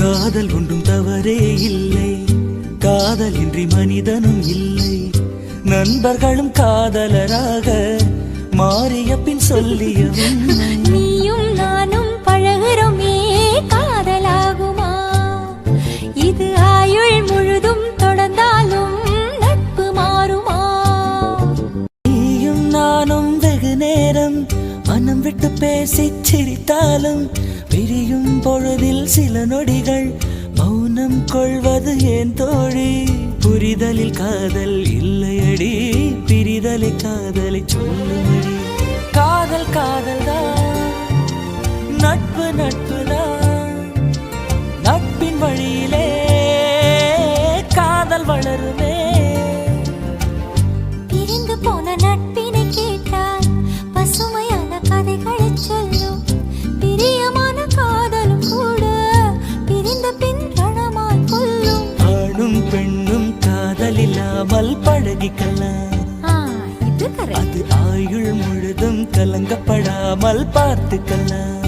காதல் ஒன்றும் தவறே இல்லை, காதல் இன்றி மனிதனும் இல்லை. நண்பர்களும் காதலராக மாறிய பின் சொல்லிய நீயும் நானும் பழகுறோமே காதலாகுமா? இது ஆயுள் முழுதும் தொடர்ந்தாலும் நட்பு மாறுமா? நீயும் நானும் வெகு நேரம் மனம் விட்டு பேசி சிரித்தாலும் பிரியும் பொழுதில் சில நொடிகள் மௌனம் கொள்வது ஏன் தோழி? புரிதலில் காதல் இல்லையடி, பிரிதலை காதலை சொல்லுமடி. காதல் காதல்தான், நட்பு நட்புதான், நட்பின் வழியிலே காதல் வளருமே. பிரிந்து போன நட்பினை கேட்டால் பசுமையான கதைகளை சொல்லும். பிரியமான காதலும் கூட பிரிந்த பின் ரணமாய் கொல்லும். ஆணும் பெண்ணும் காதல் இல்லாமல் பழகிக்கலாம், அது ஆயுள் முழுதும் கலங்கப்படாமல் பார்த்துக்கலாம்.